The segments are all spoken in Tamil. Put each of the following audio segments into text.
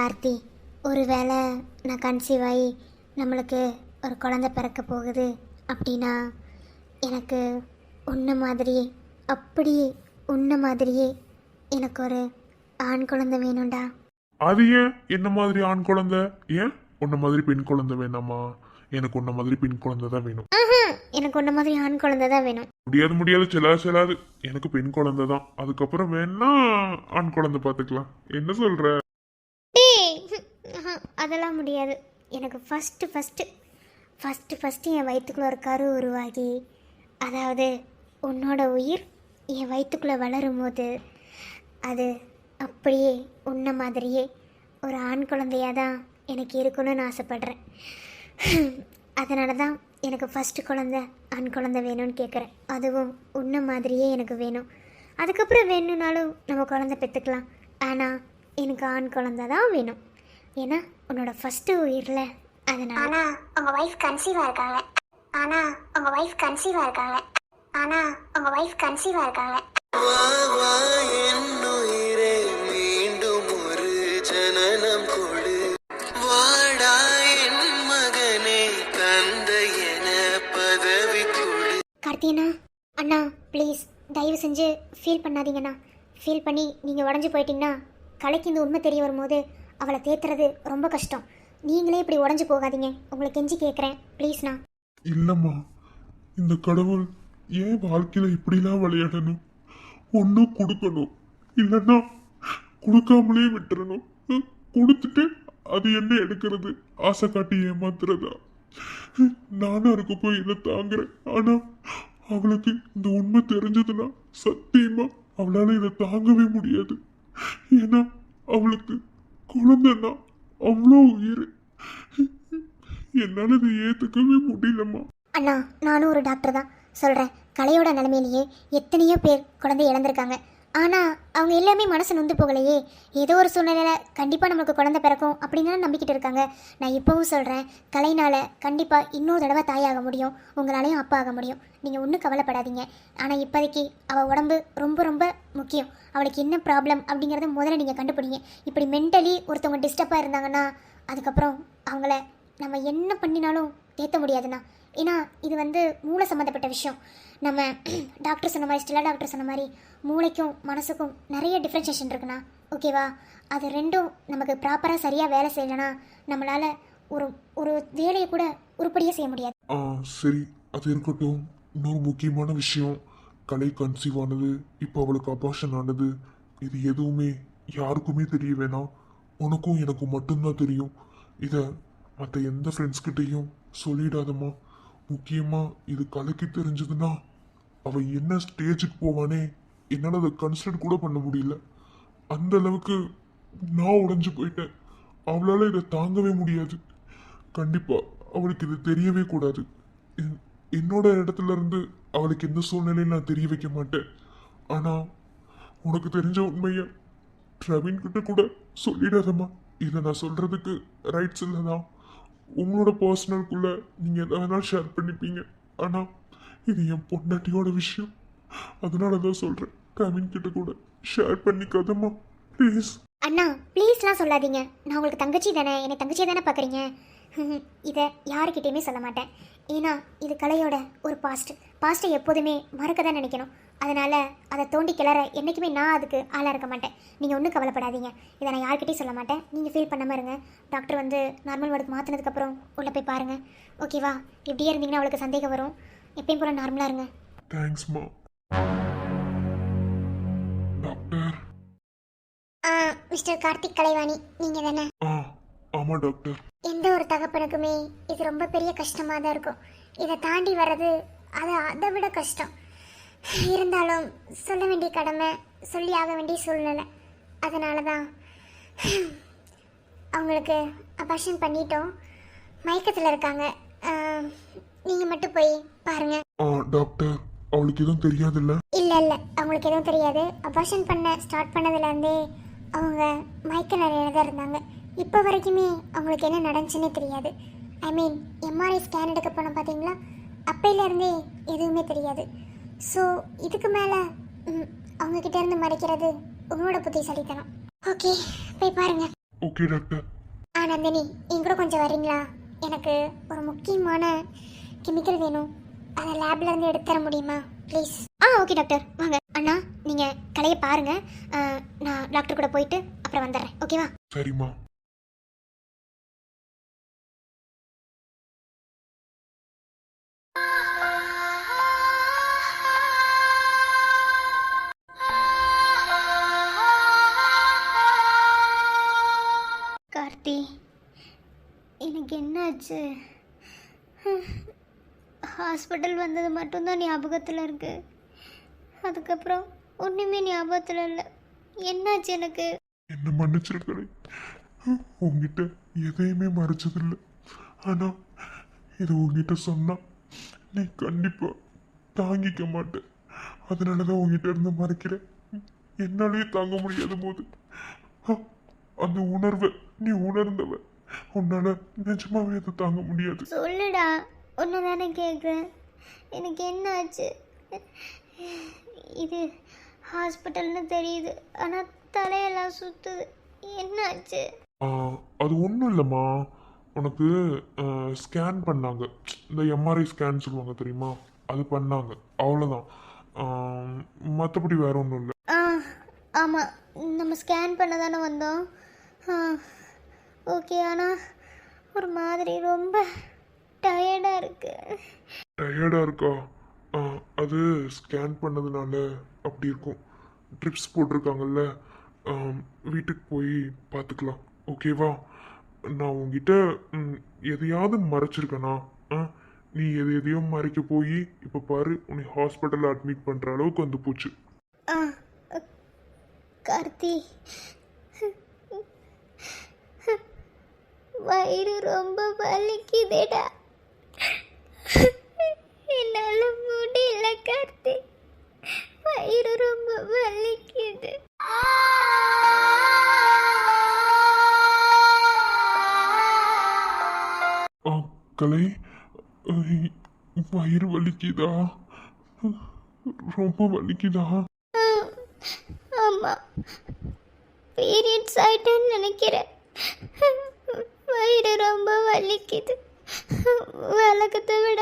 கார்த்தி, ஒருவேளை நான் கன்சீவ் ஆகி நம்மளுக்கு ஒரு குழந்தை பிறக்க போகுது அப்படின்னா எனக்கு உன்ன மாதிரியே, அப்படியே உன்ன மாதிரியே எனக்கு ஒரு ஆண் குழந்தை வேணும்டா. அது ஏன் என்ன மாதிரி ஆண் குழந்தை? ஏன் உன்ன மாதிரி பெண் குழந்தை வேணாமா? எனக்கு உன்ன மாதிரி பெண் குழந்தை தான் வேணும். எனக்கு உன்ன மாதிரி ஆண் குழந்தை தான் வேணும். முடியாது செல்லாது. எனக்கு பெண் குழந்தை தான். அதுக்கப்புறம் வேணா ஆண் குழந்தை பார்த்துக்கலாம். என்ன சொல்ற? அதெல்லாம் முடியாது. எனக்கு ஃபஸ்ட்டு என் வயிற்றுக்குள்ள ஒரு கரு உருவாகி, அதாவது உன்னோட உயிர் என் வயிற்றுக்குள்ளே வளரும் போது அது அப்படியே உன்ன மாதிரியே ஒரு ஆண் குழந்தையாக தான் எனக்கு இருக்கணும்னு ஆசைப்பட்றேன். அதனால தான் எனக்கு ஃபஸ்ட்டு குழந்தை ஆண் குழந்தை வேணும்னு கேட்குறேன். அதுவும் உன்ன மாதிரியே எனக்கு வேணும். அதுக்கப்புறம் வேணும்னாலும் நம்ம குழந்தை பெற்றுக்கலாம். ஆனால் எனக்கு ஆண் குழந்தை தான் வேணும். ஏன்னா உன்னோட ஃபஸ்ட்டு உயிரில். அதனால் ஆனால் உங்கள் ஒய்ஃப் கன்சீவாக இருக்காங்க. கார்த்தியண்ணா, அண்ணா ப்ளீஸ் தயவு செஞ்சு ஃபீல் பண்ணாதீங்கண்ணா. ஃபீல் பண்ணி நீங்கள் உடஞ்சி போயிட்டீங்கன்னா கலைக்கு இந்த உண்மை தெரிய வரும்போது அவளை தேத்துறது ரொம்ப கஷ்டம். நீங்களே இப்படி உடஞ்சி போகாதீங்க. உங்களை கெஞ்சி கேட்குறேன் ப்ளீஸ்ண்ணா. இல்லம்மா, இந்த கடவுள் ஏன் வாழ்க்கையில இப்படிலாம் விளையாடணும்? ஒன்னும் கொடுக்கணும், இல்லைன்னா கொடுக்காமலே விட்டுறணும். கொடுத்துட்டு அது என்ன எடுக்கிறது? ஆசை காட்டி ஏமாத்துறதா? நானும் அதுக்கு போய் இதை தாங்குறேன். ஆனா அவளுக்கு இந்த உண்மை தெரிஞ்சதுன்னா சத்தியமா அவளால இதை தாங்கவே முடியாது. ஏன்னா அவளுக்கு குழந்தைன்னா அவ்வளோ உயிர். என்னால இதை ஏத்துக்கவே முடியலம்மா. அண்ணா, நானும் ஒரு டாக்டர் தான் சொல்கிறேன். கலையோட நிலைமையிலேயே எத்தனையோ பேர் குழந்தை இழந்திருக்காங்க. ஆனால் அவங்க எல்லாமே மனசு நொந்து போகலையே. ஏதோ ஒரு சூழ்நிலையில் கண்டிப்பாக நம்மளுக்கு குழந்தை பிறக்கும் அப்படின்னு தான் நம்பிக்கிட்டு இருக்காங்க. நான் இப்போவும் சொல்கிறேன், கலைனால் கண்டிப்பாக இன்னொரு தடவை தாயாக முடியும், உங்களாலையும் அப்பா ஆக முடியும். நீங்கள் ஒன்றும் கவலைப்படாதீங்க. ஆனால் இப்போதைக்கு அவள் உடம்பு ரொம்ப ரொம்ப முக்கியம். அவளுக்கு என்ன ப்ராப்ளம் அப்படிங்கிறத முதல்ல நீங்கள் கண்டுபிடிங்க. இப்படி மென்டலி ஒருத்தவங்க டிஸ்டர்பாக இருந்தாங்கன்னா அதுக்கப்புறம் அவங்கள நம்ம என்ன பண்ணினாலும் தேற்ற முடியாதுண்ணா. ஏன்னா இது மூளை சம்மந்தப்பட்ட விஷயம். நம்ம டாக்டர் சொன்ன மாதிரி, ஸ்டெல்லா டாக்டர் சொன்ன மாதிரி மூளைக்கும் மனசுக்கும் நிறைய டிஃப்ரென்ஷியேஷன் இருக்குண்ணா. ஓகேவா? அது ரெண்டும் நமக்கு ப்ராப்பராக சரியாக வேலை செய்யலைன்னா நம்மளால் ஒரு ஒரு வேலையை கூட உருப்படியாக செய்ய முடியாது. சரி, அது இருக்கட்டும். இன்னொரு முக்கியமான விஷயம், கலை கன்சீவ் ஆனது, இப்போ அவளுக்கு அபார்ஷன் ஆனது, இது எதுவுமே யாருக்குமே தெரிய வேணாம். உனக்கும் எனக்கும் மட்டும்தான் தெரியும். இதை மற்ற எந்த ஃப்ரெண்ட்ஸ்கிட்டையும் சொல்லிடாதம்மா. முக்கியமாக இது கலைக்கு தெரிஞ்சதுன்னா அவள் என்ன ஸ்டேஜுக்கு போவானே, என்னால் அதை கன்சிடர் கூட பண்ண முடியல. அந்த அளவுக்கு நான் உடைஞ்சு போயிட்டேன். அவளால் இதை தாங்கவே முடியாது. கண்டிப்பாக அவளுக்கு இது தெரியவே கூடாது. என்னோட இடத்துல இருந்து அவளுக்கு எந்த சூழ்நிலையும் நான் தெரிய வைக்க மாட்டேன். ஆனால் உனக்கு தெரிஞ்ச உண்மையை பிரவீன் கிட்ட கூட சொல்லிடாதம்மா. இதை நான் சொல்கிறதுக்கு ரைட்ஸ் இல்லை தான். உங்களோட பர்சனலுக்குள்ள நீங்கள் எதை வேணாலும் ஷேர் பண்ணிப்பீங்க. ஆனால் இது என் பொண்டாட்டியோட விஷயம். அதனால தான் சொல்கிறேன், பிரவீன் கிட்ட கூட ஷேர் பண்ணிக்காதம்மா ப்ளீஸ். அண்ணா ப்ளீஸ்லாம் சொல்லாதீங்க. நான் உங்களுக்கு தங்கச்சி தானே, என்னை தங்கச்சியை தானே பார்க்குறீங்க. இதை யாருக்கிட்டேயுமே சொல்ல மாட்டேன். ஏன்னா இது கலையோட ஒரு பாஸ்ட்டை எப்போதுமே மறக்க தான் நினைக்கணும். அதனால் அதை தோண்டி கிளற என்றைக்குமே நான் அதுக்கு ஆளாக இருக்க மாட்டேன். நீங்கள் ஒன்றும் கவலைப்படாதீங்க. இதை நான் யார்கிட்டையும் சொல்ல மாட்டேன். நீங்கள் ஃபீல் பண்ணாமல் இருங்க. டாக்டர் நார்மல் வார்டுக்கு மாற்றினதுக்கப்புறம் உள்ளே போய் பாருங்கள். ஓகேவா? இப்படியே இருந்தீங்கன்னா அவளுக்கு சந்தேகம் வரும். எப்பயும் போல நார்மலாக இருங்க. தேங்க்ஸ்மா. டாக்டர். மிஸ்டர் கார்த்திக் கலைவாணி, நீங்கள் தானே? ஆமாம் டாக்டர். எந்த ஒரு தகப்பனுக்குமே இது ரொம்ப பெரிய கஷ்டமாக தான் இருக்கும். இதை தாண்டி வர்றது அது அதை விட கஷ்டம். இருந்தாலும் சொல்ல வேண்டிய கடமை, சொல்லி ஆக வேண்டிய சூழ்நிலை. அதனால தான் அவங்களுக்கு அபார்ஷன் பண்ணிட்டோம். மயக்கத்தில் இருக்காங்க. நீங்கள் மட்டும் போய் பாருங்க. டாக்டர், அவளுக்கு எதுவும் தெரியாதுல்ல? இல்லை, அவங்களுக்கு எதுவும் தெரியாது. அபார்ஷன் பண்ண ஸ்டார்ட் பண்ணதுலேருந்தே அவங்க மயக்க நிலையில தான் இருந்தாங்க. இப்போ வரைக்குமே அவங்களுக்கு என்ன நடந்துச்சுன்னே தெரியாது. ஐ மீன் எம்ஆர்ஐ ஸ்கேன் எடுக்க போனோம் பார்த்தீங்களா, அப்பையிலேருந்தே எதுவுமே தெரியாது. ஸோ இதுக்கு மேலே அவங்கக்கிட்ட இருந்து மறைக்கிறது உங்களோட புத்திசாலித்தனம். ஓகே, போய் பாருங்கள். Okay doctor. நந்தினி என் கூட கொஞ்சம் வரீங்களா? எனக்கு ஒரு முக்கியமான கெமிக்கல் வேணும். அதை லேப்ல இருந்து எடுத்து தர முடியுமா ப்ளீஸ்? ஓகே டாக்டர், வாங்க. அண்ணா நீங்கள் கலையை பாருங்க. நான் டாக்டர் கூட போயிட்டு அப்புறம் வந்துடுறேன், ஓகேவா? சரிம்மா. கார்த்தி, எனக்கு என்னாச்சு? ஹாஸ்பிட்டல் வந்தது மட்டும்தான் ஞாபகத்தில் இருக்கு. அதுக்கப்புறம் ஒன்றுமே ஞாபகத்தில் இல்லை. என்னாச்சு எனக்கு? என்ன மன்னிச்சிருக்கலை. உங்ககிட்ட எதையுமே மறைச்சதில்லை. ஆனா இது உங்ககிட்ட சொன்னா நீ கண்டிப்பா தாங்கிக்க மாட்டேன். அதனாலதான் உங்ககிட்ட இருந்து மறைக்கிறேன். என்னாலேயே தாங்க முடியாத போது அந்த உணர்வை நீ உணர்ந்தவ. உன்னால நிஜமாவே அதை தாங்க முடியாது. சொல்லுடா, ஒன்று தானே கேட்குறேன். எனக்கு என்னாச்சு? இது ஹாஸ்பிட்டல்னு தெரியுது, ஆனால் தலையெல்லாம் சுற்றுது. என்னாச்சு? அது ஒன்றும் இல்லைம்மா. உனக்கு ஸ்கேன் பண்ணாங்க. இந்த எம்ஆர்ஐ ஸ்கேன் சொல்லுவாங்க தெரியுமா, அது பண்ணாங்க, அவ்வளோதான். மற்றபடி வேற ஒன்றும் இல்லை. ஆமாம், நம்ம ஸ்கேன் பண்ண தானே வந்தோம். ஓகே, ஆனால் ஒரு மாதிரி ரொம்ப டயர்டாக இருக்கு. டயர்டாக இருக்கா? அது ஸ்கேன் பண்ணதுனால அப்படி இருக்கும். ட்ரிப்ஸ் போட்டிருக்காங்கல்ல, வீட்டுக்கு போய் பார்த்துக்கலாம், ஓகேவா? நான் உங்ககிட்ட எதையாவது மறைச்சிருக்கேனா? நீ எதையோ மறைக்க போய் இப்போ பாரு, உன்னை ஹாஸ்பிட்டலில் அட்மிட் பண்ணுற அளவுக்கு வந்து போச்சு. கார்த்தி, வயிறு ரொம்ப வலிக்குதேடா. என்னால் முடியல கார்த்தி, வயிறு ரொம்ப வலிக்குது. கலை, வயிறு வலிக்குதா? ரொம்ப வலிக்குதா? ஆமாம், பீரியட்ஸ் ஆயிட்டேன்னு நினைக்கிறேன். வயிறு ரொம்ப வலிக்குது, வழக்கத்தை விட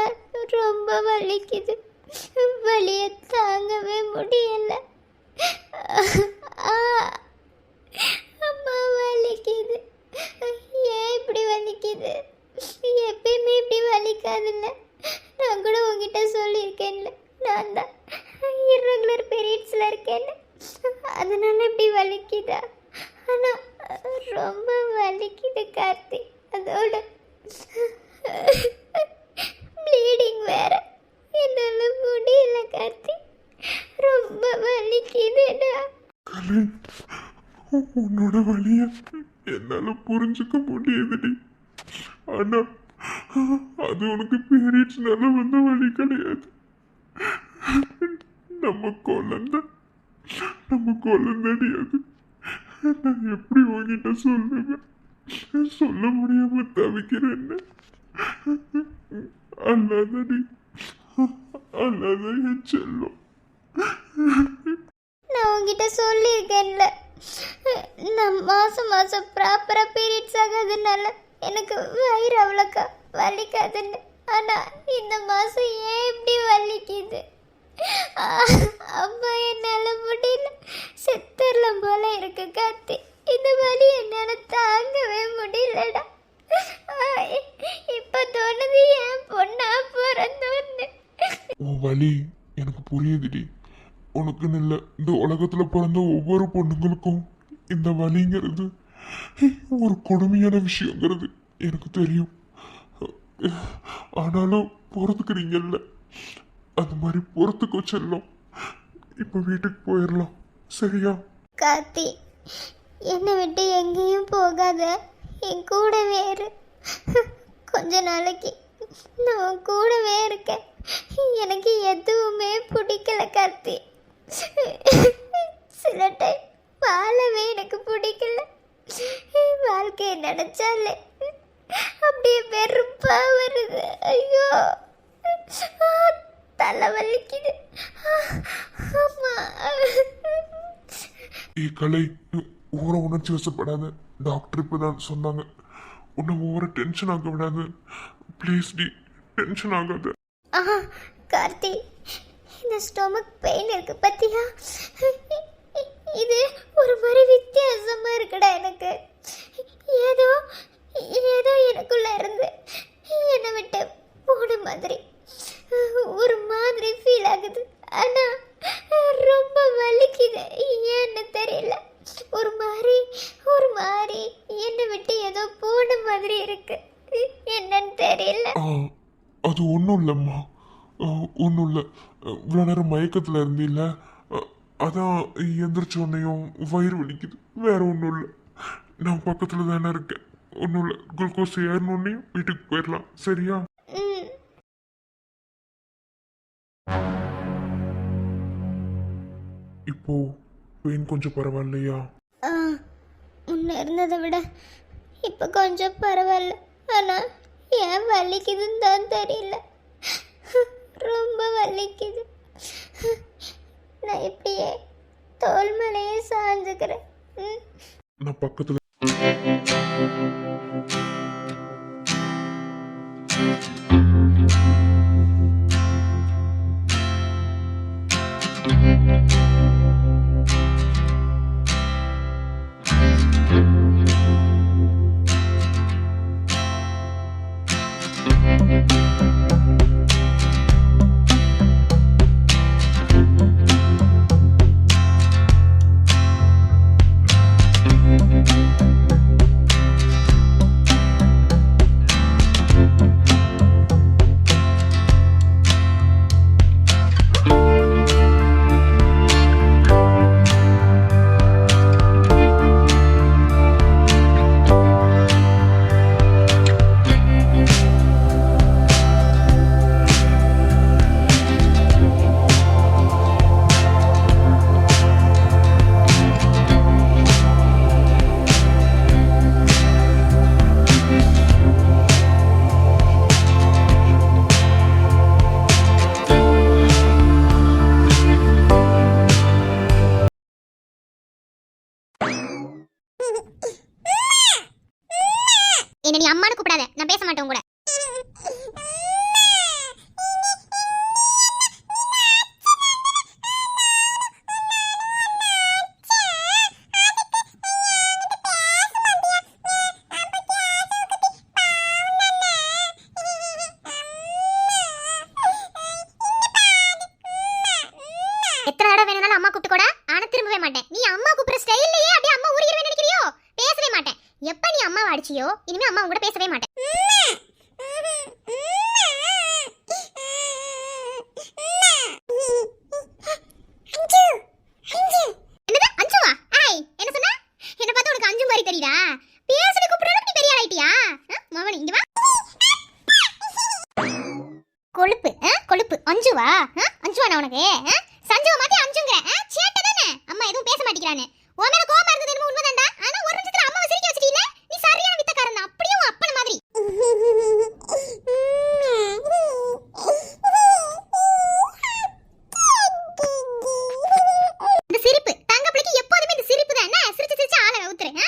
ரொம்ப வலிக்குது. வலியை தாங்கவே முடியல. அம்மா, வலிக்குது. ஏன் இப்படி வலிக்குது? எப்பயுமே இப்படி வலிக்காதுல்ல. நான் கூட உங்ககிட்ட சொல்லியிருக்கேன்ல, நான் தான் இர்ரெகுலர் பீரியட்ஸில் இருக்கேன்னு. அதனால இப்படி வலிக்குதா? ஆனால் ரொம்ப வலிக்குது கார்த்தி. அதோட ப்ளீடிங் வேற. என்னால் முடியல கார்த்தி, ரொம்ப வலிக்குதுடா. கலை, உன்னோட வலிய என்னால புரிஞ்சுக்க முடியுதுடி. ஆனா அது உனக்கு பீரியட்ஸ்னால வந்த வலி கிடையாது. நம்ம குழந்தைடி அது. நான் எப்படி உங்ககிட்ட சொல்லுவேன்? சொல்ல முடியாம தவிக்கிறேன்னு. அல்லாதடி, அல்லாத என் செல்லம். நான் உங்ககிட்ட சொல்லியிருக்கேன்ல, நான் மாதம் மாதம் ப்ராப்பராக பீரியட்ஸ் ஆகாதனால எனக்கு வயிறு அவ்வளோக்கா வலிக்காதுன்னு. ஆனால் இந்த மாதம் ஏன் இப்படி வலிக்குது? அம்மா, என்னால் முடியல, செத்தரலாம் போல இருக்கு கார்த்தி. இந்த வலி என்னால் தாங்கவே முடியலடா. இப்போ தோணுது ஏன் பொண்ணா பிறந்தோன்னு. உன் வலி எனக்கு புரியுதுடி. உனக்குன்னு இல்லை, இந்த உலகத்துல பிறந்த ஒவ்வொரு பொண்ணுங்களுக்கும் இந்த வலிங்கிறது ஒரு கொடுமையான விஷயங்கிறது எனக்கு தெரியும். ஆனாலும் பொறுத்துக்கிறீங்கல்ல, அந்த மாதிரி பொறுத்துக்கோ செல்லம். இப்ப வீட்டுக்கு போயிடலாம், சரியா? கார்த்தி, என்னை விட்டு எங்கேயும் போகாத, என் கூடவே இரு. கொஞ்ச நாளைக்கு நான் உன் கூடவே இருக்கேன். எனக்கு எதுவுமே பிடிக்கல கார்த்தி. சில டைம் வாழவே எனக்கு பிடிக்கல. வாழ்க்கையை நினைச்சாலே அப்படியே வெறுப்பா வருது. ஐயோ, தலை வலிக்குது. ஆமா. கலை, ஓர உணர்ச்சி வசப்படாத. டாக்டர் இப்பதான் சொன்னாங்க உன்னை ஓர டென்ஷன் ஆக விடாது. ப்ளீஸ் டி, டென்ஷன் ஆகாத. ஆஹா கார்த்தி, இந்த ஸ்டொமக் பெயின் இருக்கு பத்தியா? இது ஒரு மாதிரி வித்தியாசமா இருக்குடா எனக்கு. ஏதோ ஏதோ எனக்குள்ள இருந்து என்னை விட்டு போன மாதிரி ஒரு மாதிரி ஃபீல் ஆகுது. ஆனா ரொம்ப வலிக்குது, ஏன்னு தெரியல. ஒரு மாதிரி என்னை விட்டு ஏதோ போன மாதிரி இருக்கு, என்னன்னு தெரியல. அது ஒன்றும் இல்லைம்மா, ஒன்றும் இல்லை. இவ்வளோ நேரம் மயக்கத்தில் இருந்தில்ல, அதான் எந்திரிச்ச உடனேயும் வயிறு வலிக்குது, வேற ஒன்றும் இல்லை. நான் பக்கத்தில் தானே இருக்கேன், ஒன்றும் இல்லை. குளுக்கோஸ் ஏறணுன்னையும் வீட்டுக்கு போயிடலாம், சரியா? இப்போ பெயின் கொஞ்சம் பரவாயில்லையா? முன்ன இருந்ததை விட இப்போ கொஞ்சம் பரவாயில்ல. ஆனால் ஏன் வலிக்குதுன்னு தான் தெரியல, ரொம்ப வலிக்குது. நான் இப்படியே தோல் மேலேயே சாஞ்சுக்கிறேன். நான் பக்கத்தில் என்ன நீ அம்மானு கூப்பிடாத, நான் பேச மாட்டேன் கூட. எத்தனை தடவை வேணும்னாலும் அம்மா கூப்பிட்டு கூட, ஆனா திரும்பவே மாட்டேன். நீ அம்மா கூப்பிடுற ஸ்டைல்லையே அப்படியே அம்மா ஊறிடுவேன்னு நினைக்கிறியோ? பேசவே மாட்டேன். எப்ப நீ அம்மாவை அடிச்சியோ இனிமே அம்மா உங்க கூட பேசவே மாட்டேன். என்னது அஞ்சுவா? ஏய் என்ன சொன்ன? என்ன பார்த்தா உனக்கு அஞ்சு மாதிரி தெரியுதா? பேசவே கூப்பிடுறதுக்கு நீ பெரிய ஆளாயிட்டியா? மவனே இங்க வா. கொழுப்பு கொழுப்பு அஞ்சுவா? அஞ்சுவா நான் உனக்கு சஞ்சுவ மாத்தி அஞ்சுங்க. சேட்டை தானே அம்மா எதுவும் பேச மாட்டேங்கிறானே. உன் மேல கோபமா இருந்தது என்னமோ உண்மைதான்டா. ஆனா ஒரு நிமிஷத்துல அம்மாவை சிரிக்க வச்சிட்டீல. நீ சரியான வித்தக்காரன் தான், அப்படியே உன் அப்பன் மாதிரி. இந்த சிரிப்பு தங்க பிள்ளைக்கு எப்போதுமே இந்த சிரிப்பு தான். என்ன சிரிச்சு சிரிச்சு ஆளை ஊத்துறேன்.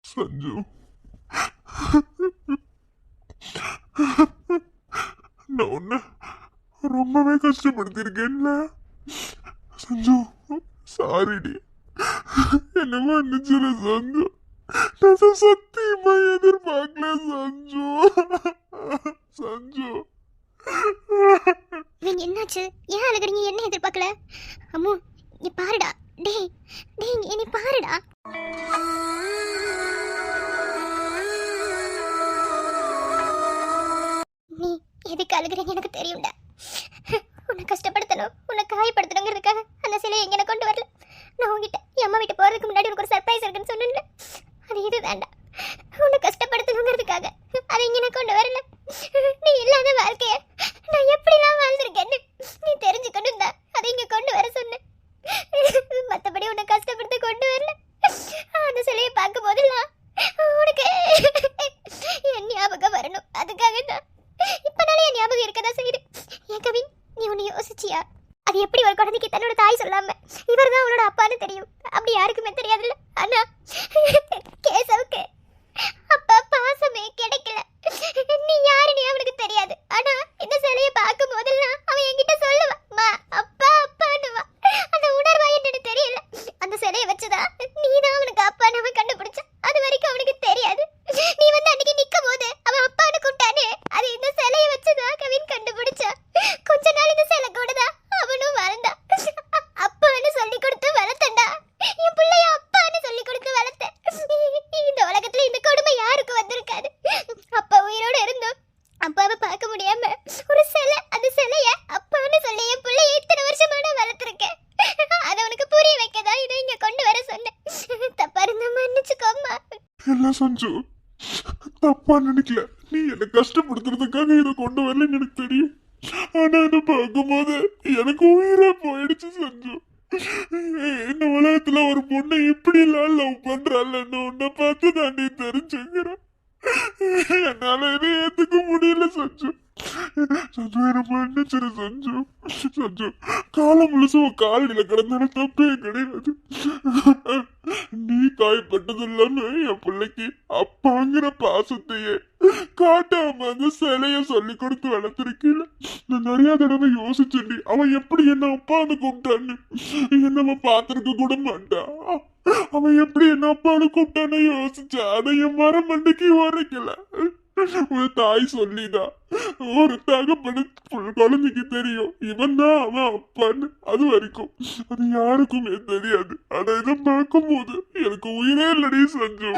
சஞ்சு, நான் உன்னை ரொம்பவே கஷ்டப்படுத்திருக்கேன்ல சஞ்சு. சாரிடி, என்ன மன்னிச்சிரு சஞ்சு. நான் சத்தியமா எதிர்பார்க்கல சஞ்சு. சஞ்சு நீங்க என்னாச்சு? ஏன் அழுகுறீங்க? என்ன எதிர்பார்க்கல? அம்மு நீ பாருடா. டேய் டேய் நீ பாருடா. நீ எதுக்கு அழுகுறீங்க எனக்கு தெரியும்டா. உன்னை கஷ்டப்படுத்தணும், உன்னை காயப்படுத்தணுங்கிறதுக்காக அந்த சிலையை எங்கே கொண்டு வரல. நான் உங்ககிட்ட என் அம்மா வீட்டு போகிறதுக்கு முன்னாடி உனக்கு ஒரு சர்ப்ரைஸ் இருக்குன்னு சொன்னேன்ல, அது இது வேண்டாம். உன்னை கஷ்டப்படுத்தணுங்கிறதுக்காக அதை இங்கே கொண்டு வரல. நீ இல்லாத வாழ்க்கைய நான் எப்படிலாம் வாழ்ந்திருக்கேன்னு நீ தெரிஞ்சுக்கணும் தான் அதை இங்கே கொண்டு வர சொன்னேன். மற்றபடி உன்னை கஷ்டப்படுத்த கொண்டு வரல. அந்த சிலையை பார்க்கும் போதெல்லாம் உனக்கு என் ஞாபகம் வரணும், அதுக்காக தான். இப்பனாலே என் ஞாபகம் இருக்கதான் செய்யுது. ஏன் கவின், நீ ஒன்று யோசிச்சியா? அது எப்படி ஒரு குழந்தைக்கு தன்னோட தாய் சொல்லாம இவர் தான் அவளோட அப்பான்னு தெரியும்? அப்படி யாருக்குமே தெரியாதுல்ல. ஆனா கேசவுக்கு அப்பா பாசமே கிடைக்கல. நீ யாருன்னு அவனுக்கு தெரியாது. ஆனா இந்த சிலையை பார்க்கும் போதெல்லாம் அவன் என்கிட்ட சொல்லுவான், மா அப்பா அப்பான்னுவா. அந்த உணர்வா என்னன்னு தெரியல. அந்த சிலையை வச்சுதான் நீ தான் அவனுக்கு அப்பான்னு அவன் கண்டுபிடிச்சான். அது வரைக்கும் அவனுக்கு தெரியாது. நீ வந்து அன்னைக்கு நிக்கும் போது அவன் அப்பான்னு கூப்பிட்டானே, அது இந்த சிலையை வச்சுதான் கவின் கண்டுபிடிச்சான். கொஞ்ச நாள் இந்த சிலை கூட தான் அவனும் வளர்ந்தான். அப்பான்னு சொல்லி கொடுத்து வளர்த்தண்டா. என் பிள்ளைய அப்பான்னு சொல்லி கொடுத்து வளர்த்தேன். இந்த உலகத்துல இந்த கொடுமை யாருக்கும் வந்திருக்காது. அப்பா உயிரோட இருந்தோம் அப்பாவை பார்க்க முடியாம ஒரு சிலை, அந்த சிலைய அப்பான்னு சொல்லி என் பிள்ளைய இத்தனை வருஷமா நான் வளர்த்துருக்கேன். அதை உனக்கு புரிய வைக்கதான் இதை இங்க கொண்டு வர சொன்னேன். தப்பா இருந்தா மன்னிச்சுக்கோம்மா. இல்ல சஞ்சு, தப்பா நினைக்கல. நீ என்ன கஷ்டப்படுத்துறதுக்காக இதை கொண்டு வரலன்னு எனக்கு தெரியும். ஆனா இதை பார்க்கும்போது எனக்கு உயிரே போயிடுச்சு சஞ்சு. இந்த உலகத்துல ஒரு பொண்ணை இப்படி எல்லாம் லவ் பண்றாள்னு உன்னை பார்த்து நான் நீ தெரிஞ்சுக்கிறேன். என்னால இதை ஏத்துக்க முடியல சஞ்சு. சஞ்சு என்ன மன்னிச்சிரு சஞ்சு. சஞ்சு காலம் முழுசும் காலடியில கிடந்தால தப்பே கிடையாது. நீ காயப்பட்டது இல்லாம என் பிள்ளைக்கு அப்பாங்கிற பாசத்தையே காட்டாம அந்த சிலைய சொல்லி கொடுத்து வளர்த்திருக்கீல. நான் நிறைய தடவை யோசிச்சேன்டி, அவன் எப்படி என்ன அப்பான்னு கூப்பிட்டான்னு. என்னவ பாத்திருக்க கூட மாட்டான். அவன் எப்படி என்ன அப்பான்னு கூப்பிட்டான்னு யோசிச்சா அதை என் மரம் மண்டைக்கு உரைக்கல. ஒரு தாய் சொல்லிதான் ஒரு தகப்பனு குழந்தைக்கு தெரியும் இவன் தான் அவன் அப்பான்னு. அது வரைக்கும் அது யாருக்குமே தெரியாது. ஆனா இதை பார்க்கும் போது எனக்கு உயிரே இல்லடி சஞ்சு.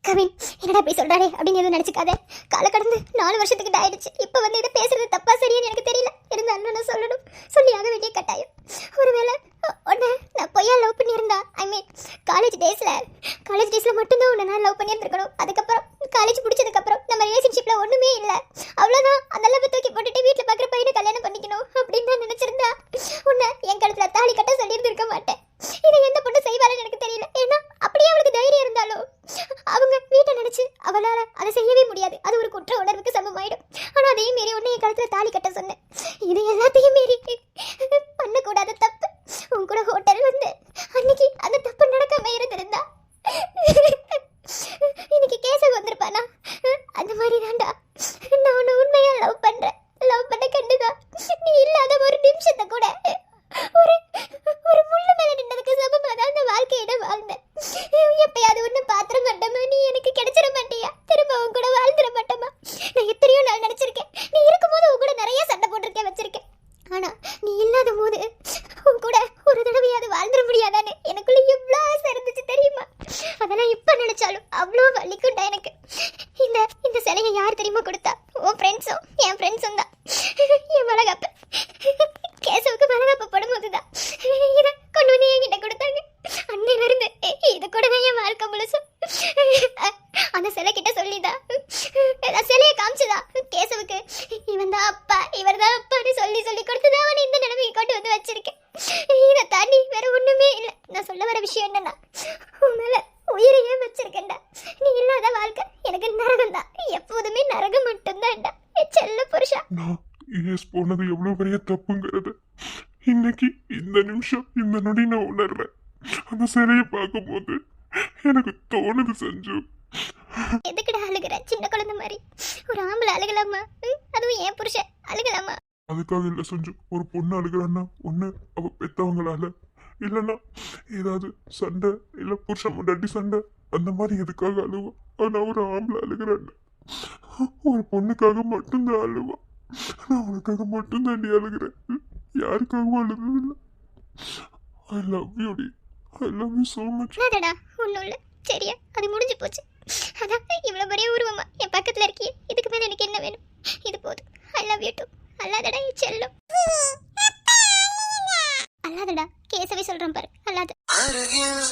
கவின் என்னடா போய் சொல்றாரே அப்படின்னு எதுவும் நினைச்சுக்காத. கால கடந்து 4 வருஷத்துக்கிட்ட ஆயிடுச்சு. இப்போ வந்து இதை பேசுறது தப்பா சரியான்னு எனக்கு தெரியல. இருந்தாலும் நான் சொல்லணும், சொல்லியாக வேண்டிய கட்டாயம். ஒருவேளை உன்னை நான் பொய்யா லவ் பண்ணியிருந்தா, ஐ மீன் காலேஜ் டேஸ்ல மட்டும்தான் உன்னை நான் லவ் பண்ணியிருந்துருக்கணும். அதுக்கப்புறம் காலேஜ் முடிச்சதுக்கப்புறம் நம்ம ரிலேஷன்ஷிப்ல ஒண்ணுமே இல்லை, அவ்வளோதான். அந்த லவ் தூக்கி போட்டுட்டு வீட்டில் பார்க்குற பையனை கல்யாணம் பண்ணிக்கணும் அப்படின்னு நான் நினைச்சிருந்தா உன்னை என் கழுத்துல தாலி கட்ட சொல்லியிருந்திருக்க மாட்டேன். இதை எந்த பொண்ணு செய்வாருன்னு எனக்கு தெரியல. ஏன்னா அப்படியே அவளுக்கு தைரியம் இருந்தாலும் அவங்க வீட்டை நினைச்சு அவளால அதை செய்யவே முடியாது. அது ஒரு குற்ற உணர்வுக்கு சமமாயிடும். ஆனா அதையும் மீறி உன்னை என் கழுத்துல தாலி கட்ட சொன்னேன். இது எல்லாத்தையும் மீறி பண்ணக்கூடாத தப்பு. உன் கூட ஹோட்டல் வந்து அன்னைக்கு அந்த தப்பு நடக்காம இருந்திருந்தா இன்னைக்கு கேசவ் வந்திருப்பானா? அந்த மாதிரி தான்டா நான் உன்னை உண்மையா லவ் பண்ண கண்டுதான் நீ இல்லாத ஒரு நிமிஷத்தை கூட ஒரு ஒரு முள்ளு மேல நின்னதுக்கு சமமா தான் அந்த வாழ்க்கையிட வாழ்ந்தேன். எப்பயாவது ஒண்ணு பாத்திர மாட்டோமா? நீ எனக்கு கிடைச்சிட மாட்டியா? திரும்ப உன் கூட வாழ்ந்துட மாட்டோமா? நான் எத்தனையோ நாள் நினைச்சிருக்கேன். நீ இருக்கும்போது உன் கூட நிறைய சண்டை போட்டிருக்கேன், வச்சிருக்கேன். ஆனா நீ இல்லாத போது உன் கூட ஒரு தடவையாவது வாழ்ந்துட முடியாதானே எனக்குள்ள எவ்வளோ ஆசை இருந்துச்சு தெரியுமா? அதெல்லாம் இப்ப நினைச்சாலும் அவ்வளோ வலிக்குண்டா எனக்கு. இந்த சிலையை யார் தெரியுமா கொடுத்தா? உன் ஃப்ரெண்ட்ஸும் என் ஃப்ரெண்ட்ஸும் தான். என் வளகாப்பு கேசவுக்கு வளகாப்பு போடும்போதுதான் இதை கொண்டு வந்து என்கிட்ட கொடுத்தாங்க. அன்னையில இருந்து இது கூட தான் என் வாழ்க்கை முழுசும். அந்த சிலை கிட்ட சொல்லிதான், சிலையை காமிச்சுதான் கேசவுக்கு இவன் தான் அப்பா, இவர் தான் அப்பான்னு சொல்லி கொடுத்துதான் அவனை இந்த நிலைமைக்கு கொண்டு வந்து வச்சிருக்கேன். இதை தாண்டி வேற ஒண்ணுமே இல்லை. நான் சொல்ல வர விஷயம் என்னன்னா, உன் மேல உயிரையே வச்சிருக்கேன்டா. நீ இல்லாத வாழ்க்கை எனக்கு நரகம் தான். எப்போதுமே நரகம் மட்டும்தான்டா செல்ல புருஷா. நான் யூஎஸ் போனது எவ்வளவு பெரிய தப்புங்கிறது இன்னைக்கு இந்த நிமிஷம் இந்த நொடி நான் உணர்றேன். அந்த சிலையை பார்க்கும்போது எனக்கு தோணுது சஞ்சு. எதுக்குடா அழுகிற சின்ன குழந்தை மாதிரி? ஒரு ஆம்பளை அழுகலாமா? அதுவும் ஏன் புருஷன் அழுகலாமா? அதுக்காக இல்ல சஞ்சு. ஒரு பொண்ணு அழுகிறான்னா ஒண்ணு அவ பெத்தவங்களால, இல்லைன்னா ஏதாவது சண்டை, இல்ல புருஷன் முன்னாடி சண்டை, அந்த மாதிரி எதுக்காக அழுவா. ஆனா ஒரு ஆம்பளை அழுகிறான் ஒரு பொண்ணுக்காக மட்டும்தான் அழுவா. நான் உனக்காக மட்டும்தான் நீ அழுகிறேன். யாருக்காகவும் அழுதது இல்லை. ஐ லவ் யூ டி. I love you so much. அதடா ஒன்றும் இல்லை, சரியா? அது முடிஞ்சு போச்சு. அதான் இவ்வளோ பெரிய உருவமா என் பக்கத்தில் இருக்கியே, இதுக்கு மேலே எனக்கு என்ன வேணும்? இது போதும். I love you too. அல்லாதடா என் செல்லம். அல்லாதடா, கேசவி சொல்கிறேன் பாரு. அல்லாத அருகில்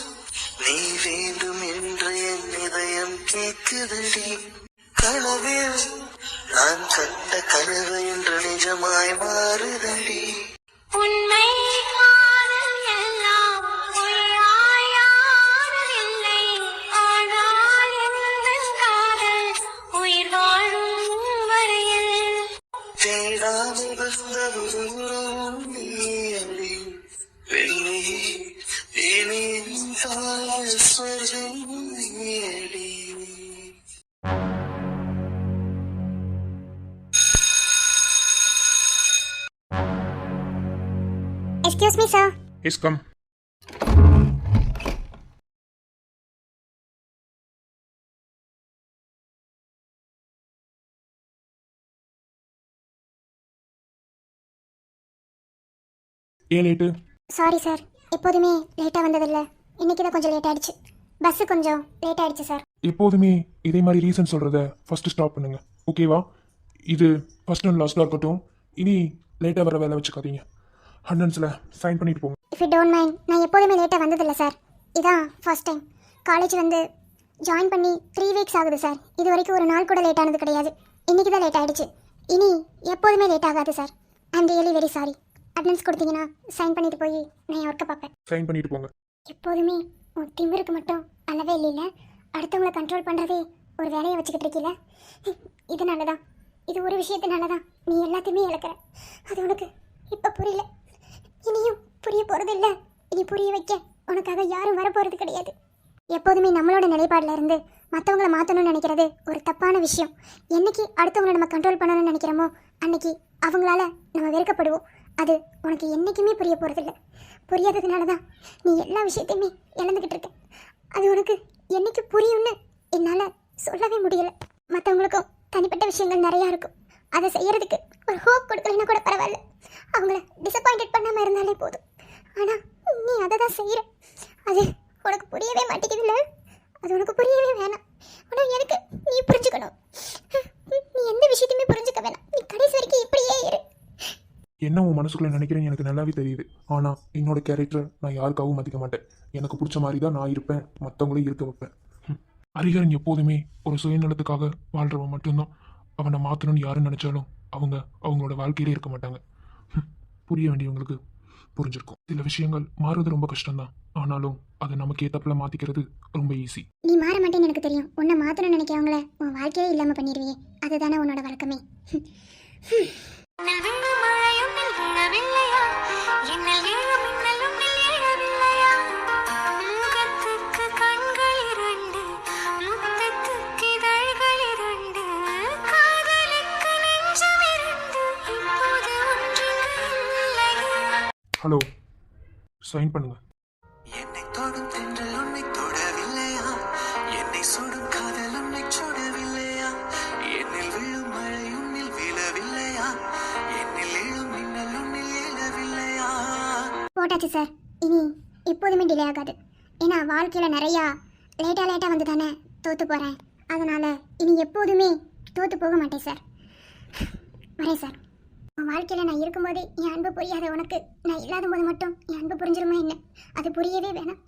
நீ வேண்டும் என்று என் இதயம் கேட்குதடி. கனவில் நான் கண்ட கனவு என்று நிஜமாய் மாறுதடி. உண்மை காதல் எல்லாம் பொய்யாயானதில்லை. ஆனால் எங்கள் காதல் உயிர் வாழும் வரையில் தேடாமல் வந்த தூரம் நீயடி. வெள்ளி இனி சொர்க்கம் நீயடி. Excuse me sir. Yes come. ஏன் லேட்டு? சாரி சார், எப்போதுமே லேட்டாக வந்ததில்லை. இன்னைக்கு தான் கொஞ்சம் லேட் ஆயிடுச்சு. பஸ்ஸு கொஞ்சம் லேட் ஆயிடுச்சு சார். எப்போதுமே இதே மாதிரி ரீசன் சொல்கிறத ஃபஸ்ட்டு ஸ்டாப் பண்ணுங்க, ஓகேவா? இது ஃபஸ்ட் அண்ட் லாஸ்ட்டாக இருக்கட்டும். இனி லேட்டாக வர வேலை வச்சுக்காதீங்க. அட்டெண்டன்ஸில் சைன் பண்ணிட்டு போங்க. இஃப் யூ டோன்ட் மைண்ட், நான் எப்போதுமே லேட்டாக வந்ததில்லை சார். இதான் ஃபர்ஸ்ட் டைம். காலேஜ் வந்து ஜாயின் பண்ணி 3 வீக்ஸ் ஆகுது சார். இது வரைக்கும் ஒரு நாள் கூட லேட் ஆனது கிடையாது. இன்னைக்கு தான் லேட் ஆயிடுச்சு. இனி எப்போதுமே லேட் ஆகாது sir. I am really very sorry. Attendance கொடுத்தீங்கன்னா சைன் பண்ணிட்டு போய் நான் என் ஒர்க்கை பார்ப்பேன். சைன் பண்ணிட்டு போங்க. எப்போதுமே உன் திமிருக்கு மட்டும் அளவே இல்லைல்ல. அடுத்தவங்களை கண்ட்ரோல் பண்ணுறதே ஒரு வேலையை வச்சுக்கிட்டு இருக்கீல. இதனால தான், இது ஒரு விஷயத்தினால தான் நீ எல்லாத்தையுமே இழக்கிற. அது உனக்கு இப்போ புரியல, இனியும் புரிய போகிறது இல்லை. இனி புரிய வைக்க உனக்காக யாரும் வரப்போகிறது கிடையாது. எப்போதுமே நம்மளோட நிலைப்பாடில் இருந்து மற்றவங்கள மாற்றணும்னு நினைக்கிறது ஒரு தப்பான விஷயம். என்னைக்கு அடுத்தவங்களை நம்ம கண்ட்ரோல் பண்ணணும்னு நினைக்கிறோமோ அன்னைக்கு அவங்களால நம்ம வெறுக்கப்படுவோம். அது உனக்கு என்றைக்குமே புரிய போகிறதில்ல. புரியாததுனால தான் நீ எல்லா விஷயத்தையுமே இழந்துக்கிட்டு இருக்க. அது உனக்கு என்னைக்கு புரியும்னு என்னால் சொல்லவே முடியலை. மற்றவங்களுக்கும் தனிப்பட்ட விஷயங்கள் நிறையா இருக்கும். அதை செய்யறதுக்கு ஒரு ஹோப் கொடுக்கலன்னா கூட பரவாயில்ல. அவங்கள டிசப்பாயிண்டட் பண்ணாமல் இருந்தாலே போதும். ஆனால் நீ அதை தான் செய்கிற. அது உனக்கு புரியவே மாட்டேங்குதுல்ல. அது உனக்கு புரியவே வேணாம். ஆனால் எனக்கு நீ புரிஞ்சுக்கணும். நீ எந்த விஷயத்தையுமே புரிஞ்சுக்க வேணாம். நீ கடைசி வரைக்கும் இப்படியே இரு. என்ன உன் மனசுக்குள்ளே நினைக்கிறேன்னு எனக்கு நல்லாவே தெரியுது. ஆனால் என்னோட கேரக்டரை நான் யாருக்காகவும் மதிக்க மாட்டேன். எனக்கு பிடிச்ச மாதிரி தான் நான் இருப்பேன், மற்றவங்களையும் இருக்க வைப்பேன். ஹரிஹரன் எப்போதுமே ஒரு சுயநலத்துக்காக வாழ்கிறவன் மட்டும்தான். அவனை மாற்றணும்னு யாரும் நினச்சாலும் அவங்க அவங்களோட வாழ்க்கையிலே இருக்க மாட்டாங்க. புரிய வேண்டியவங்களுக்கு புரிஞ்சிருக்கும். சில விஷயங்கள் மாறுறது ரொம்ப கஷ்டம்தான். ஆனாலும் அதை நமக்கு ஏற்றப்பில் மாற்றிக்கிறது ரொம்ப ஈஸி. நீ மாற மாட்டேன்னு எனக்கு தெரியும். உன்னை மாற்றணும்னு நினைக்கிறவங்கள உன் வாழ்க்கையே இல்லாமல் பண்ணிடுவியே. அதுதானே உன்னோட வழக்கமே. ஹலோ, சைன் பண்ணுங்க. என்னை தொடும் தென்றல் உன்னை தொடவில்லையா? என்னை சுடும் காதல் உன்னை சுடவில்லையா? என்னில் விழும் மழை உன்னில் விழவில்லையா? என்னில் எழும் மின்னல் உன்னில் எழவில்லையா? போட்டாச்சு சார். இனி எப்போதுமே டிலே ஆகாது. ஏன்னா வாழ்க்கையில் நிறையா லேட்டாக வந்து தானே தோற்று போகிறேன். அதனால் இனி எப்போதுமே தோற்று போக மாட்டேன் சார். வரேன் சார். உன் வாழ்க்கையில் நான் இருக்கும்போதே என் அன்பு புரியாத உனக்கு நான் இல்லாத போது மட்டும் என் அன்பு புரிஞ்சிருமா என்ன? அது புரியவே வேணாம்.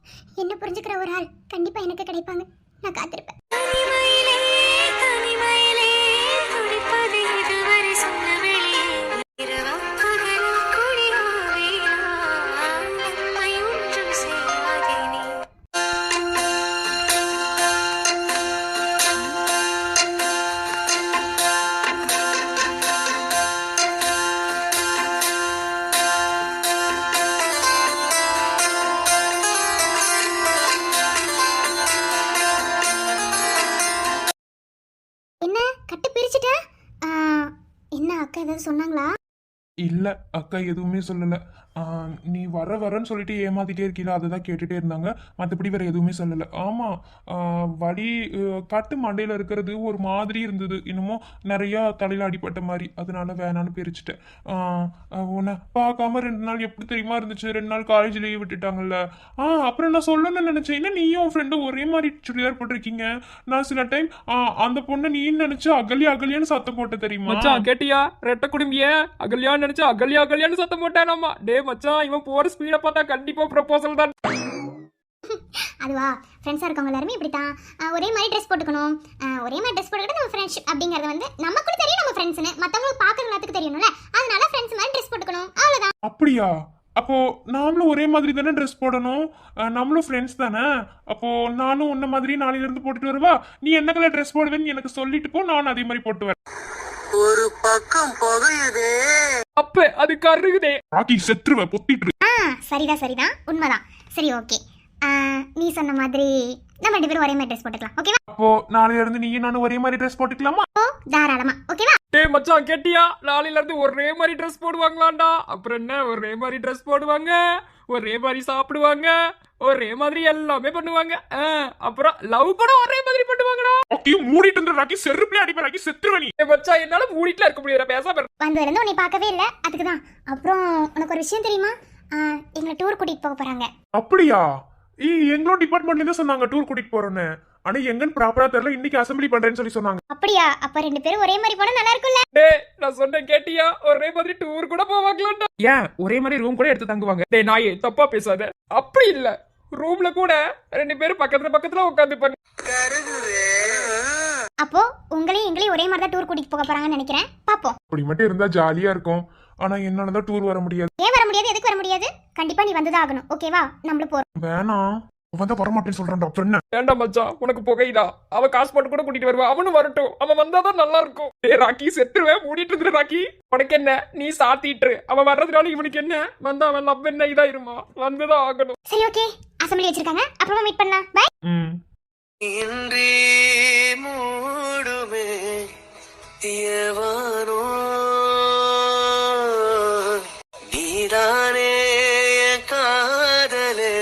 என்ன புரிஞ்சுக்கிற ஒரு ஆள் கண்டிப்பாக எனக்கு கிடைப்பாங்க. நான் காத்திருப்பேன். கட்டு பிரிச்சுட்ட ஆ, என்ன அக்கா ஏதாவது சொன்னாங்களா? இல்ல அக்கா எதுவுமே சொல்லல. நீ வரேன்னு சொல்லிட்டு ஏமாத்திட்டே இருக்கீல, அதை தான் கேட்டுட்டே இருந்தாங்க. மற்றபடி வேற எதுவுமே சொல்லல. ஆமா, வலி கட்டு மண்டையில இருக்கிறது ஒரு மாதிரி இருந்தது, இன்னமும் நிறைய தலையில அடிபட்ட மாதிரி. அதனால வேணான்னு பிரிச்சுட்டேன். உன்னை பார்க்காம 2 நாள் எப்படி தெரியுமா இருந்துச்சு? 2 நாள் காலேஜ் லீவ் விட்டுட்டாங்கல்ல. அப்புறம் நான் சொல்லணும்னு நினைச்சேன், என்ன நீயும் உன் ஃப்ரெண்டும் ஒரே மாதிரி சுடிதார் போட்டிருக்கீங்க. நான் சில டைம் அந்த பொண்ணை நீ நினைச்சு அகல்யான்னு சத்தம் போட்ட தெரியுமா? மச்சான் கேட்டியா? ரெட்ட குடும்பிய அகல்யான்னு நினைச்சு அகல்யான்னு சத்தம் போட்டேனாமா. டே மச்சான், இவன் போற ஸ்பீட பார்த்தா கண்டிப்பா ப்ரப்போசல் தான். அதுவா, ஃப்ரெண்ட்ஸாக இருக்கவங்க எல்லாருமே இப்படி தான். ஒரே மாதிரி ட்ரெஸ் போட்டுக்கணும். ஒரே மாதிரி ட்ரெஸ் போட்டுக்கிட்டு நம்ம ஃப்ரெண்ட்ஷிப் அப்படிங்கிறது வந்து நமக்குள்ள தெரியும் நம்ம ஃப்ரெண்ட்ஸ்னு, மற்றவங்களுக்கு பார்க்கறதுக்கு தெரியணும்ல. அதனால ஃப்ரெண்ட்ஸ் மாதிரி ட்ரெஸ் போட்டுக்கணும், அவ்வளோதான். அப்படியா? அப்போ நாமளும் ஒரே மாதிரி தானே ட்ரெஸ் போடணும். நம்மளும் ஃப்ரெண்ட்ஸ் தானே. அப்போ நானும் உன்ன மாதிரி நாளையில இருந்து போட்டுட்டு வருவா. நீ என்ன கலர் ட்ரெஸ் போடுவேன்னு எனக்கு சொல்லிட்டு போ, நானும் அதே மாதிரி போட்டு வரேன். ஒரு பக்கம் புகையுதே. அப்ப அது கருகுதே. ராக்கி செத்துருவ, பொத்திட்டு இரு. சரிதான், உண்மைதான். சரி, ஓகே. நீ சொன்ன மாதிரி நம்ம 2 பேரும் ஒரே மாதிரி ட்ரெஸ் போட்டுக்கலாம், ஓகேவா? அப்போ நாளையில இருந்து நீயும் நானும் ஒரே மாதிரி ட்ரெஸ் போட்டுக்கலாமா? தாராளமா, ஓகேவா? டே மச்சான் கேட்டியா? நாளையில இருந்து ஒரே மாதிரி ட்ரெஸ் போடுவாங்களாண்டா. அப்புறம் என்ன, ஒரே மாதிரி ட்ரெஸ் போடுவாங்க, ஒரே மாதிரி சாப்பிடுவாங்க, ஒரே மாதிரி எல்லாமே பண்ணுவாங்க. அப்புறம் லவ் கூட ஒரே மாதிரி பண்ணுவாங்கடா. ராக்கி மூடிட்டு இருந்த ராக்கி செருப்புல அடிப்ப ராக்கி செத்துருவ நீ. டே மச்சான், என்னால மூடிட்டுல இருக்க முடியல, பேசாம இரு. வந்ததுலேருந்து உன்னை பார்க்கவே இல்லை, அதுக்கு தான். அப்புறம் உனக்கு ஒரு விஷயம் தெரியுமா? எங்களை டூர் கூட்டிகிட்டு போக போகிறாங்க. அப்படியா? எங்களோட டிபார்ட்மெண்ட்ல இருந்து சொன்னாங்க டூர் கூட்டிட்டு போறோன்னு. ஆனா எங்கன்னு ப்ராப்பரா தெரியல. இன்னைக்கு அசம்பிளி பண்றேன்னு சொல்லி சொன்னாங்க. அப்படியா? அப்ப 2 பேரும் ஒரே மாதிரி போனா நல்லா இருக்கும்ல? டே நான் சொன்னேன் கேட்டியா? ஒரே மாதிரி டூர் கூட போவாங்களாண்டா. ஏன் ஒரே மாதிரி ரூம் கூட எடுத்து தங்குவாங்க. டே நாயே, தப்பா பேசாத. அப்படி இல்ல, ரூம்ல கூட 2 பேரும் பக்கத்துல உட்காந்துப்பாங்க. அப்போ உங்களையும் எங்களையும் ஒரே மாதிரி தான் டூர் கூட்டிட்டு போக போறாங்கன்னு நினைக்கிறேன். பாப்போம். அப்படி மட்டும் இருந்தா ஜாலியா இருக்கும். ஆனா என்னாலதான் டூர் வர முடியாது. ஏன் வர முடியாது? எதுக்கு வர முடியாது? கண்டிப்பா நீ வந்துதான் ஆகணும், ஓகேவா? நம்மளும் போறோம். வேணாம், வந்தா வரமாட்டேன்னு சொல்றான் டாக்டர். என்ன வேண்டாம் மச்சான், உனக்கு புகைதா. அவ காசு போட்டு கூட கூட்டிட்டு வருவா. அவனும் வரட்டும், அவன் வந்தாதான் நல்லா இருக்கும். டே ராக்கி செத்துருவேன், மூடிட்டு இருந்து ராக்கி. உனக்கு என்ன, நீ சாத்திட்டு. அவன் வர்றதுனால இவனுக்கு என்ன? வந்தா அவன் லவ் என்ன இதாயிருமா? வந்துதான் ஆகணும். சரி, ஓகே. அசம்பிளி வச்சிருக்காங்க, அப்புறமா மீட் பண்ணலாம். பை. இன்றே மூடுமே எவனோ நீதானே காதலே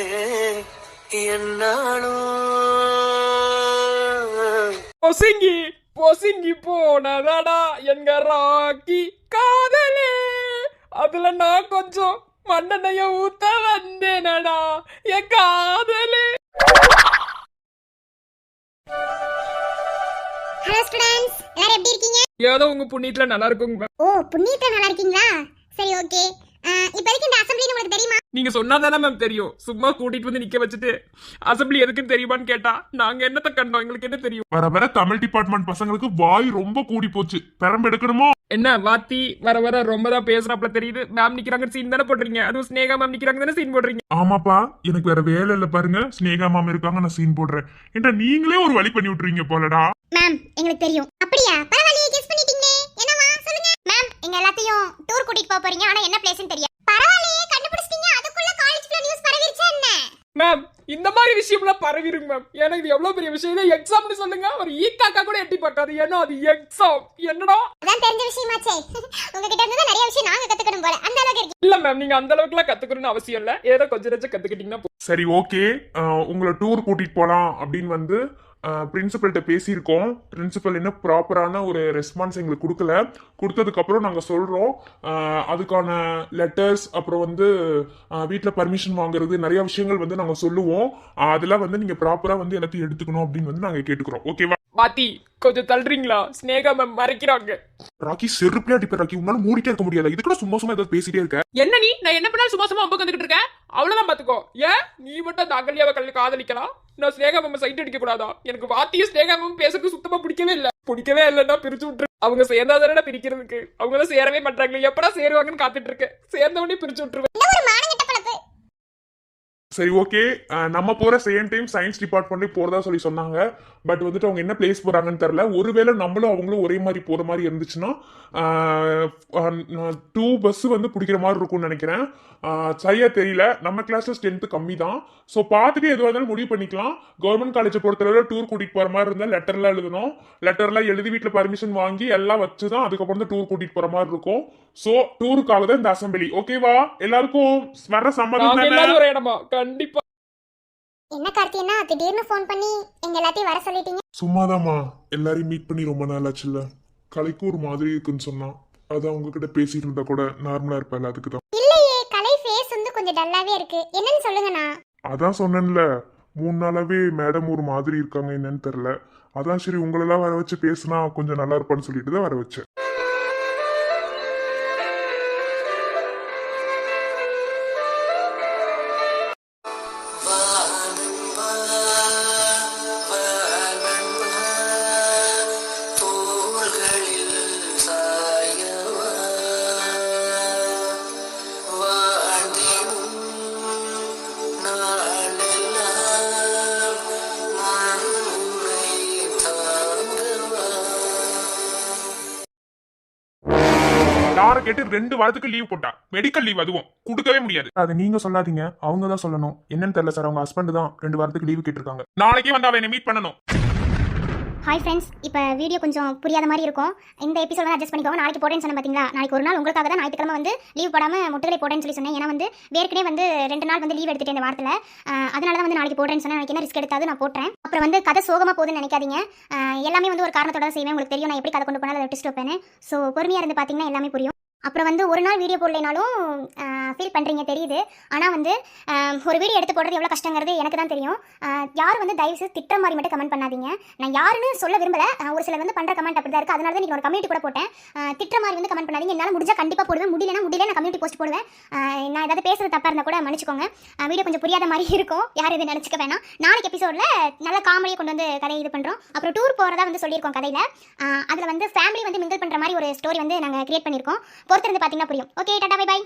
என்னாலும் பொசுங்கி போனதடா எங்க ராக்கி காதலே. அதுல நான் கொஞ்சம் மண்ணெண்ணைய ஊத்த வந்தேனடா என் காதலே. ஹலோ ஸ்டூடண்ட்ஸ், எல்லாரும் எப்படி இருக்கீங்க? ஏதோ உங்க புண்ணியத்துல நல்லா இருக்குங்க. ஓ, புண்ணியத்துல நல்லா இருக்கீங்களா? சரி, ஓகே. இப்போதைக்கு இந்த அசம்பிளி உங்களுக்கு தெரியுமா? நீங்க சொன்னாதானே மேம் தெரியும். சும்மா கூட்டிட்டு வந்து நிக்க வச்சுட்டு அசம்பிளி எதுக்குன்னு தெரியுமான்னு கேட்டா நாங்க என்னத்த கண்டோம், எங்களுக்கு என்ன தெரியும்? வர தமிழ் டிபார்ட்மெண்ட் பசங்களுக்கு வாய் ரொம்ப கூடி போச்சு. பெரம்பு எடுக்கணுமோ என்ன வாத்தி வர ரொம்ப தான் பேசுறாப்ல தெரியுது. மேம் நிக்கிறாங்க சீன் தானே போடுறீங்க. அதுவும் ஸ்னேகா மேம் நிக்கிறாங்க தானே சீன் போடுறீங்க. ஆமாப்பா, எனக்கு வேற வேலை இல்ல பாருங்க. ஸ்னேகா மாம் இருக்காங்க, நான் சீன் போடுறேன். ஏன்டா நீங்களே ஒரு வழி பண்ணி விட்டுறீங்க போலடா. மேம், எங்களுக்கு தெரியும். அப்படியா? பரவாயில்லையே, கெஸ் பண்ணிட்டீங்களே. என்னவா சொல்லுங்க. மேம், எங்க எல்லாத்தையும் டூர் கூட்டிட்டு போக போறீங்க. ஆனா என்ன பிளேஸ்னு தெரியாது. பரவாயில்லையே, கண்டுபிடிச்சிட்டீங்க. அதுக்குள்ள காலேஜ் ஃபுல்லா நியூஸ் பரவிருச்சா என்ன? மேம் இந்த மாதிரி விஷயம்லாம் பரவிருங்க மேம். எனக்கு இது எவ்வளவு பெரிய விஷயம். இதை எக்ஸாம்னு சொல்லுங்க, ஒரு ஈக்காக்கா கூட எட்டி பார்க்காது. ஏன்னா அது எக்ஸாம். என்னடா அதான் தெரிஞ்ச விஷயமாச்சே. உங்ககிட்ட இருந்து நிறைய விஷயம் நாங்க கத்துக்கணும் போல. அந்த அளவுக்கு இருக்கு. இல்ல மேம், நீங்க அந்த அளவுக்குலாம் கத்துக்கணும்னு அவசியம் இல்ல. ஏதோ கொஞ்சம் கத்துக்கிட்டீங்கன்னா சரி, ஓகே. உங்களை டூர் கூட்டிட்டு போலாம் அப்படின்னு வந்து பிரின்சிபல்கிட்ட பேசியிருக்கோம். பிரின்சிபல் என்ன ப்ராப்பரான ஒரு ரெஸ்பான்ஸ் எங்களுக்கு கொடுக்கல. கொடுத்ததுக்கப்புறம் நாங்கள் சொல்கிறோம். அதுக்கான லெட்டர்ஸ், அப்புறம் வந்து வீட்டில் பர்மிஷன் வாங்குறது, நிறைய விஷயங்கள் வந்து நாங்கள் சொல்லுவோம். அதெல்லாம் வந்து நீங்கள் ப்ராப்பராக வந்து எல்லாத்தையும் எடுத்துக்கணும் அப்படின்னு வந்து நாங்கள் கேட்டுக்கிறோம். ஓகேவா? மாத்தி கொஞ்சம் தள்ளுறீங்களா? ஸ்னேகா மேம் மறைக்கிறாங்க. ராக்கி செருப்புல அடிப்ப ராக்கி, உன்னால மூடிட்டே இருக்க முடியாது. இதுக்குள்ள சும்மா ஏதாவது பேசிட்டே இருக்க. என்ன நீ? நான் என்ன பண்ணாலும் சும்மா அம்பு வந்துகிட்டு இருக்கேன். அவ்வளவுதான் பாத்துக்கோ. ஏன் நீ மட்டும் அந்த அகல்யாவை காதலிக்கலாம், நான் ஸ்னேகா மேம் சைட் அடிக்க கூடாதா? எனக்கு வாத்தியும் ஸ்னேகா மேம் பேசுறது சுத்தமா பிடிக்கவே இல்லைன்னா பிரிச்சு விட்டுரு. அவங்க சேர்ந்தாதானே பிரிக்கிறதுக்கு. அவங்க தான் சேரவே மாட்டாங்களே. எப்படா சேருவாங்கன்னு காத்துட்டு இருக்கேன். சேர்ந்தவனே பிரிச்சு விட்டுருவேன். சரி, ஓகே. நம்ம போற சேம் டைம் சயின்ஸ் டிபார்ட்மெண்ட்லேயே போறதா சொல்லி சொன்னாங்க. பட் வந்துட்டு அவங்க என்ன பிளேஸ் போறாங்கன்னு தெரியல. ஒருவேளை நம்மளும் அவங்களும் ஒரே மாதிரி போற மாதிரி இருந்துச்சுன்னா 2 பஸ் வந்து பிடிக்கிற மாதிரி இருக்கும்னு நினைக்கிறேன். சரியா தெரியல. நம்ம கிளாஸ்ல ஸ்ட்ரென்த் கம்மி தான். ஸோ பார்த்துட்டு எதுவாக இருந்தாலும் முடிவு பண்ணிக்கலாம். கவர்மெண்ட் காலேஜை பொறுத்தளவு டூர் கூட்டிட்டு போற மாதிரி இருந்தால் லெட்டர்லாம் எழுதணும். லெட்டர்லாம் எழுதி வீட்டில் பர்மிஷன் வாங்கி எல்லாம் வச்சு தான் அதுக்கப்புறம் தான் டூர் கூட்டிட்டு போற மாதிரி இருக்கும். ஸோ டூருக்காக தான் இந்த அசம்பிளி. ஓகேவா? எல்லாருக்கும் வர சம்மதம் நாங்க தானே? எல்லாரும் ஒரு இடமா கண்டிப்பா. என்ன கார்த்தியனா திடீர்னு ஃபோன் பண்ணி எங்க எல்லாத்தையும் வர சொல்லிட்டீங்க? சும்மாதாம்மா எல்லாரையும் மீட் பண்ணி ரொம்ப நாள் ஆச்சுல்ல. கலைக்கு ஒரு மாதிரி இருக்குன்னு சொன்னான். அதான் உங்ககிட்ட பேசிட்டு இருந்தா கூட நார்மலா இருப்பேன். அதுக்கு தான். இல்லையே, கலை ஃபேஸ் வந்து கொஞ்சம் டல்லாவே இருக்கு. என்னன்னு சொல்லுங்கண்ணா. அதான் சொன்னேன்ல 3 நாளாவே மேடம் ஒரு மாதிரி இருக்காங்க, என்னன்னு தெரியல. அதான் சரி உங்களெல்லாம் வர வச்சு பேசினா கொஞ்சம் நல்லா இருப்பான்னு சொல்லிட்டு தான் வர வச்சேன். யாரை கேட்டு 2 வாரத்துக்கு லீவ் போட்டா, மெடிக்கல் லீவ் அதுவும் கொடுக்கவே முடியாது. அது நீங்க சொல்லாதீங்க, அவங்க தான் சொல்லணும். என்னன்னு தெரியல சார், அவங்க ஹஸ்பண்ட் தான் 2 வாரத்துக்கு லீவ் கேட்டிருக்காங்க. நாளைக்கே வந்து அவனை மீட் பண்ணணும். ஹாய் ஃப்ரெண்ட்ஸ், இப்போ வீடியோ கொஞ்சம் புரியாத மாதிரி இருக்கும். இந்த எபிசோட அட்ஜஸ்ட் பண்ணிக்கோங்க. நாளைக்கு போடுறேன்னு சொன்னேன் பார்த்தீங்களா? நாளைக்கு ஒரு நாள் உங்களுக்காக தான் ஞாயிற்றுக்கிழமை வந்து லீவ் போடாமல் முட்டுகளை போடுறேன்னு சொல்லி சொன்னேன். ஏன்னா வந்து ஏற்கனவே வந்து 2 நாள் வந்து லீவ் எடுத்துட்டேன் இந்த வாரத்தில். அதனால தான் வந்து நாளைக்கு போடுறேன்னு சொன்னேன். எனக்கு என்ன ரிஸ்க் எடுத்தாது நான் போட்டேன். அப்புறம் வந்து கதை சோகமாக போகுதுன்னு நினைக்காதீங்க. எல்லாமே வந்து ஒரு காரணத்தோட செய்வேன். உங்களுக்கு தெரியும் நான் எப்படி கதை கொண்டு போனாலும் அதை டிஸ்ட் வைப்பேன். ஸோ பொறுமையாக இருந்து பார்த்தீங்கன்னா எல்லாமே புரியும். அப்புறம் வந்து ஒரு நாள் வீடியோ போடலைனாலும் ஃபீல் பண்ணுறீங்க தெரியுது. ஆனால் வந்து ஒரு வீடியோ எடுத்து போடுறது எவ்வளோ கஷ்டங்கிறது எனக்கு தான் தெரியும். யாரும் வந்து தயவுசெய்து திட்டுற மாதிரி மட்டும் கமெண்ட் பண்ணாதீங்க. நான் யாருன்னு சொல்ல விரும்பலை. ஒரு சிலர் வந்து பண்ணுற கமெண்ட் அப்படி தான் இருக்குது. அதனால தான் நீங்கள் ஒரு கம்யூனிட்டி கூட போட்டேன். திட்டுற மாதிரி வந்து கமெண்ட் பண்ணாதீங்க. என்னால் முடிஞ்சால் கண்டிப்பாக போடுவேன். முடியல நான் கம்யூனிட்டி போஸ்ட் போடுவேன். நான் ஏதாவது பேசுறது தப்பாக இருந்தால் கூட மன்னிச்சுக்கோங்க. வீடியோ கொஞ்சம் புரியாத மாதிரி இருக்கும். யாரும் இதை நினச்சிக்க வேணாம். நாளைக்கு எபிசோடில் நல்ல காமெடியை கொண்டு வந்து கதையை இது பண்ணுறோம். அப்புறம் டூர் போகிறதா வந்து சொல்லியிருக்கோம் கதையில். அதில் வந்து ஃபேமிலி வந்து மிங்கிள் பண்ணுற மாதிரி ஒரு ஸ்டோரி வந்து நாங்கள் கிரியேட் பண்ணியிருக்கோம். பொறுத்திருந்து பார்த்தீங்கன்னா புரியும். Okay, tata, bye by.